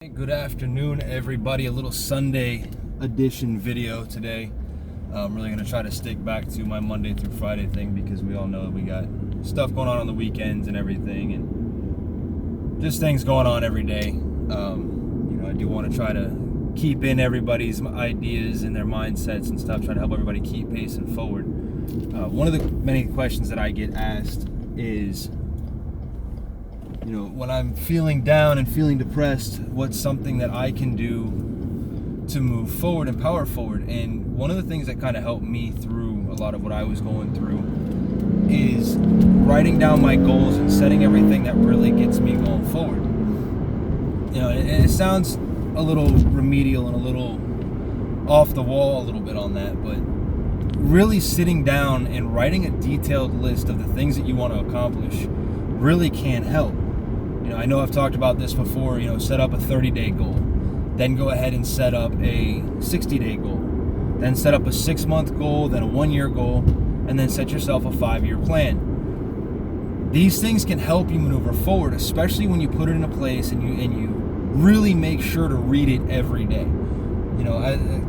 Hey, good afternoon, everybody. A little Sunday edition video today. I'm really going to try to stick back to my Monday through Friday thing because we all know that we got stuff going on the weekends and everything, and just things going on every day. I do want to try to keep in everybody's ideas and their mindsets and stuff, try to help everybody keep pacing forward. One of the many questions that I get asked is, when I'm feeling down and feeling depressed, what's something that I can do to move forward and power forward? And one of the things that kind of helped me through a lot of what I was going through is writing down my goals and setting everything that really gets me going forward. It sounds a little remedial and a little off the wall a little bit on that, but really sitting down and writing a detailed list of the things that you want to accomplish really can help. I know I've talked about this before, set up a 30-day goal, then go ahead and set up a 60-day goal, then set up a 6-month goal, then a 1-year goal, and then set yourself a 5-year plan. These things can help you maneuver forward, especially when you put it into place and you really make sure to read it every day.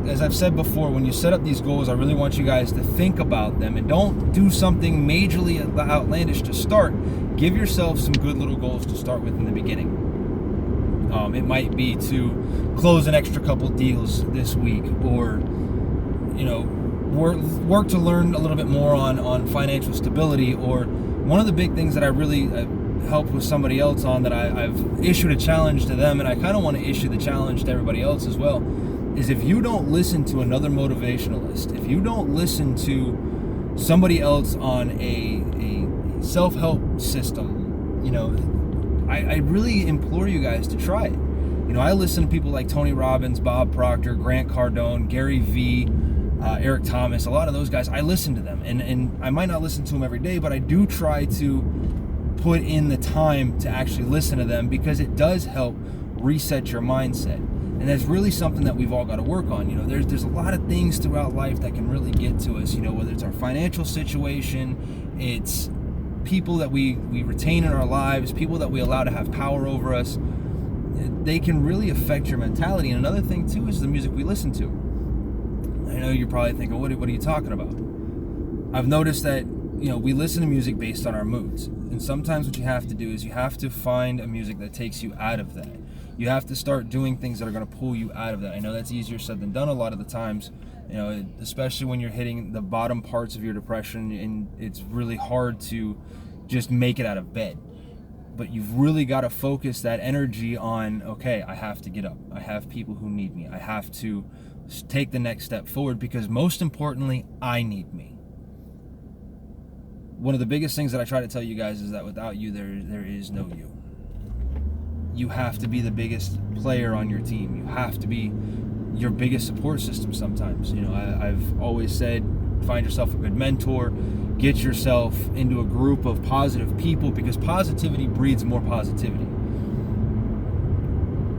As I've said before, when you set up these goals, I really want you guys to think about them and don't do something majorly outlandish to start. Give yourself some good little goals to start with in the beginning. It might be to close an extra couple deals this week, or work to learn a little bit more on financial stability. Or one of the big things that I really helped with somebody else on, that I've issued a challenge to them, and I kind of want to issue the challenge to everybody else as well, is if you don't listen to another motivationalist, if you don't listen to somebody else on a self-help system, I really implore you guys to try it. I listen to people like Tony Robbins, Bob Proctor, Grant Cardone, Gary Vee, Eric Thomas, a lot of those guys. I listen to them, and I might not listen to them every day, but I do try to put in the time to actually listen to them, because it does help reset your mindset. And that's really something that we've all got to work on. There's a lot of things throughout life that can really get to us, whether it's our financial situation, it's people that we retain in our lives, people that we allow to have power over us. They can really affect your mentality. And another thing too is the music we listen to. I know you're probably thinking, what are you talking about? I've noticed that we listen to music based on our moods, and sometimes what you have to do is you have to find a music that takes you out of that. You have to start doing things that are going to pull you out of that. I know that's easier said than done a lot of the times, especially when you're hitting the bottom parts of your depression, and it's really hard to just make it out of bed. But you've really got to focus that energy on, okay, I have to get up. I have people who need me. I have to take the next step forward, because most importantly, I need me. One of the biggest things that I try to tell you guys is that without you, there is no you. You have to be the biggest player on your team. You have to be your biggest support system sometimes. I've always said, find yourself a good mentor, get yourself into a group of positive people, because positivity breeds more positivity.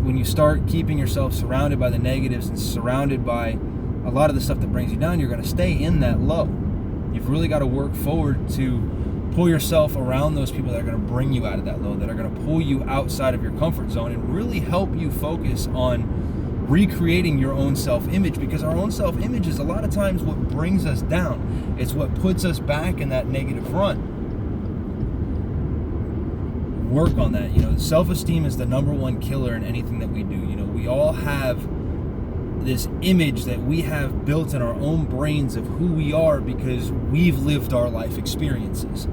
When you start keeping yourself surrounded by the negatives and surrounded by a lot of the stuff that brings you down, you're going to stay in that low. You've really got to work forward to pull yourself around those people that are going to bring you out of that low, that are going to pull you outside of your comfort zone and really help you focus on recreating your own self-image, because our own self-image is a lot of times what brings us down. It's what puts us back in that negative run. Work on that. Self-esteem is the number one killer in anything that we do. We all have this image that we have built in our own brains of who we are because we've lived our life experiences.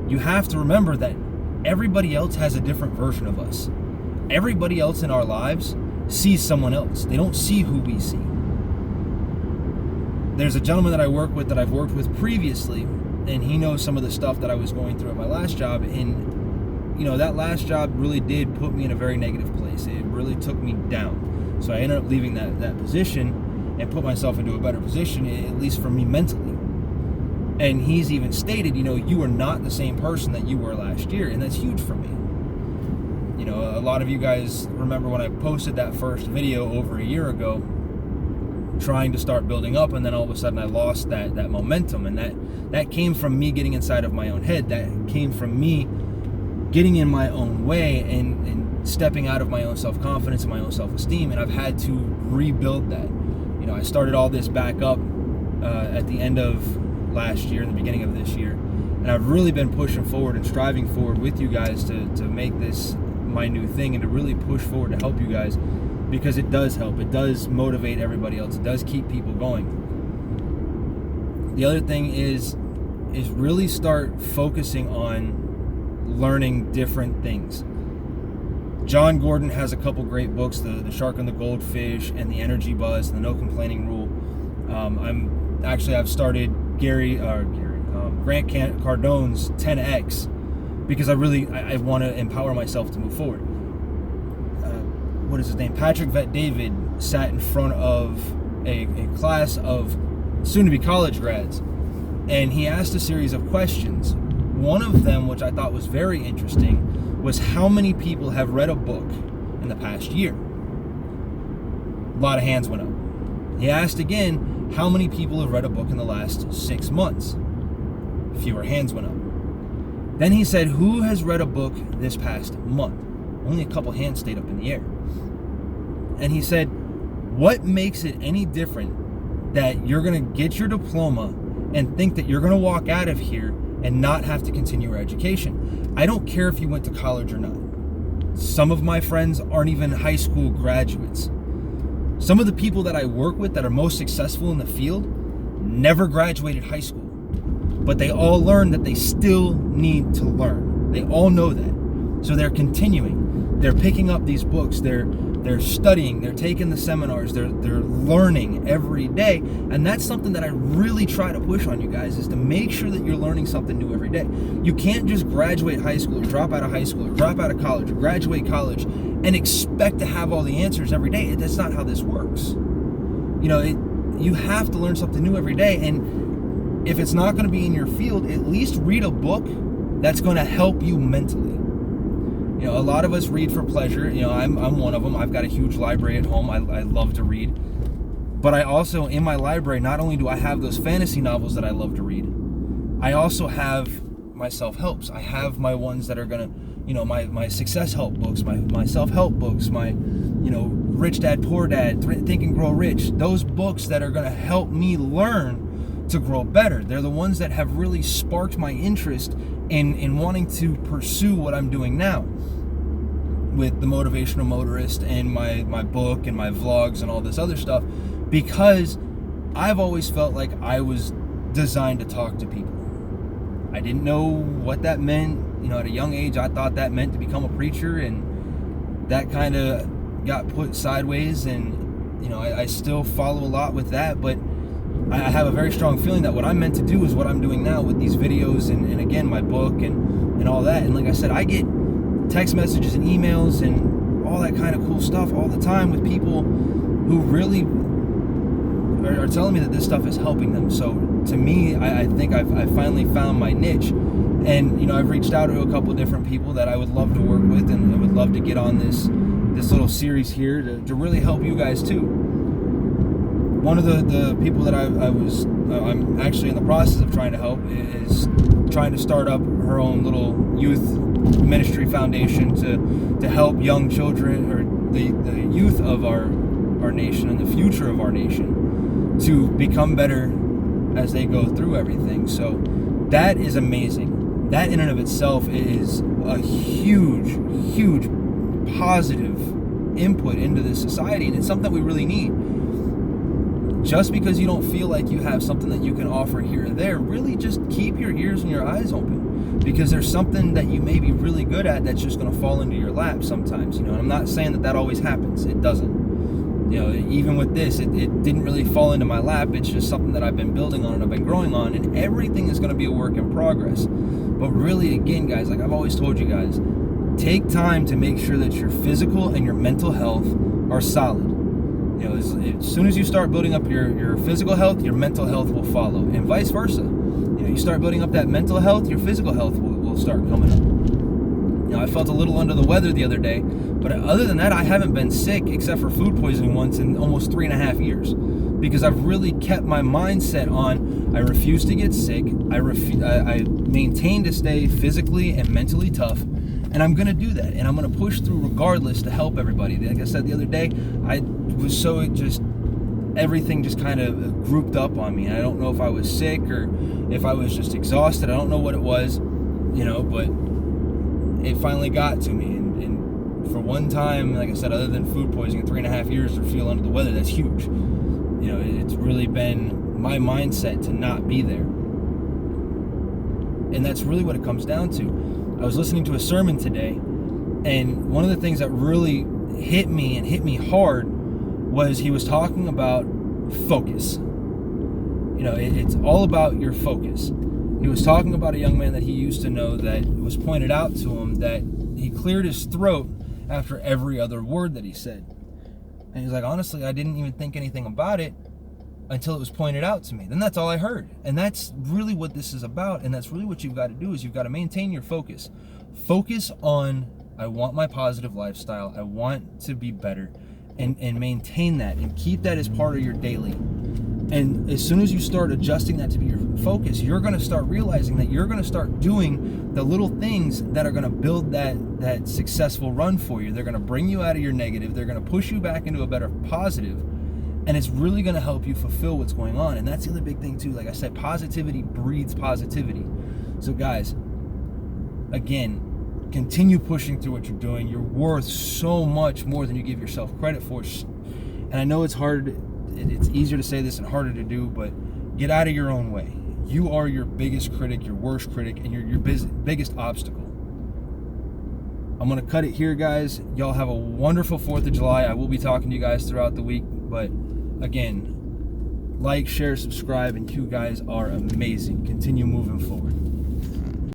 You have to remember that everybody else has a different version of us. Everybody else in our lives sees someone else. They don't see who we see. There's a gentleman that I work with, that I've worked with previously, and he knows some of the stuff that I was going through at my last job. And that last job really did put me in a very negative place. It really took me down. So I ended up leaving that position and put myself into a better position, at least for me mentally. And he's even stated, you are not the same person that you were last year, and that's huge for me. A lot of you guys remember when I posted that first video over a year ago, trying to start building up, and then all of a sudden I lost that momentum, and that came from me getting inside of my own head. That came from me getting in my own way and stepping out of my own self-confidence and my own self-esteem, and I've had to rebuild that. You know, I started all this back up at the end of last year and the beginning of this year, and I've really been pushing forward and striving forward with you guys to make this my new thing, and to really push forward to help you guys, because it does help. It does motivate everybody else. It does keep people going. The other thing is really start focusing on learning different things. John Gordon has a couple great books, the Shark and the Goldfish and the Energy Buzz and the No Complaining Rule. I've started Grant Cardone's 10X, because I want to empower myself to move forward. What is his name? Patrick Vet-David sat in front of a class of soon-to-be college grads, and he asked a series of questions. One of them, which I thought was very interesting, was how many people have read a book in the past year? A lot of hands went up. He asked again, how many people have read a book in the last 6 months? Fewer hands went up. Then he said, who has read a book this past month? Only a couple hands stayed up in the air. And he said, what makes it any different that you're going to get your diploma and think that you're going to walk out of here and not have to continue your education? I don't care if you went to college or not. Some of my friends aren't even high school graduates. Some of the people that I work with that are most successful in the field never graduated high school, but they all learn that they still need to learn. They all know that. So they're continuing. They're picking up these books. They're studying. They're taking the seminars. They're learning every day. And that's something that I really try to push on you guys, is to make sure that you're learning something new every day. You can't just graduate high school or drop out of high school or drop out of college or graduate college and expect to have all the answers every day. That's not how this works. You know, you have to learn something new every day. And if it's not going to be in your field, at least read a book that's going to help you mentally. You know, a lot of us read for pleasure. You know, I'm one of them. I've got a huge library at home. I love to read. But I also, in my library, not only do I have those fantasy novels that I love to read, I also have my self-helps. I have my ones that are going to, you know, my success help books, my self-help books, my, you know, Rich Dad, Poor Dad, Think and Grow Rich. Those books that are going to help me learn to grow better. They're the ones that have really sparked my interest in wanting to pursue what I'm doing now with the Motivational Motorist and my book and my vlogs and all this other stuff, because I've always felt like I was designed to talk to people. I didn't know what that meant. You know, at a young age, I thought that meant to become a preacher, and that kind of got put sideways, and, you know, I still follow a lot with that, but I have a very strong feeling that what I'm meant to do is what I'm doing now with these videos and again, my book and all that. And like I said, I get text messages and emails and all that kind of cool stuff all the time with people who really are telling me that this stuff is helping them. So to me, I think I've finally found my niche. And, you know, I've reached out to a couple different people that I would love to work with, and I would love to get on this little series here to really help you guys too. One of the people that I'm actually in the process of trying to help is trying to start up her own little youth ministry foundation to help young children, or the youth of our nation and the future of our nation, to become better as they go through everything. So that is amazing. That in and of itself is a huge positive input into this society, and it's something that we really need. Just because you don't feel like you have something that you can offer here or there, really just keep your ears and your eyes open, because there's something that you may be really good at that's just going to fall into your lap sometimes. You know, and I'm not saying that always happens. It doesn't. You know, even with this, it didn't really fall into my lap. It's just something that I've been building on and I've been growing on, and everything is going to be a work in progress. But really, again, guys, like I've always told you guys, take time to make sure that your physical and your mental health are solid. You know, as soon as you start building up your physical health, your mental health will follow, and vice versa. You know, you start building up that mental health, your physical health will start coming up. You know, I felt a little under the weather the other day, but other than that, I haven't been sick except for food poisoning once in almost 3.5 years, because I've really kept my mindset on, I refuse to get sick. I maintain to stay physically and mentally tough, And I'm gonna do that, and I'm gonna push through regardless to help everybody. Like I said the other day, I was so just, everything just kind of grouped up on me. I don't know if I was sick or if I was just exhausted. I don't know what it was, but it finally got to me. And for one time, like I said, other than food poisoning, 3.5 years to feel under the weather, that's huge. It's really been my mindset to not be there. And that's really what it comes down to. I was listening to a sermon today, and one of the things that really hit me hard was he was talking about focus. It's all about your focus. He was talking about a young man that he used to know that it was pointed out to him that he cleared his throat after every other word that he said. And he's like, honestly, I didn't even think anything about it until it was pointed out to me. Then that's all I heard. And that's really what this is about. And that's really what you've got to do, is you've got to maintain your focus. Focus on, I want my positive lifestyle. I want to be better. And maintain that and keep that as part of your daily. And as soon as you start adjusting that to be your focus, you're going to start realizing that you're going to start doing the little things that are going to build that successful run for you. They're going to bring you out of your negative. They're going to push you back into a better positive. And it's really going to help you fulfill what's going on. And that's the other big thing too. Like I said, positivity breeds positivity. So guys, again, continue pushing through what you're doing. You're worth so much more than you give yourself credit for. And I know it's hard. It's easier to say this and harder to do, but get out of your own way. You are your biggest critic, your worst critic, and your biggest obstacle. I'm going to cut it here, guys. Y'all have a wonderful 4th of July. I will be talking to you guys throughout the week, but again, like, share, subscribe, and you guys are amazing. Continue moving forward.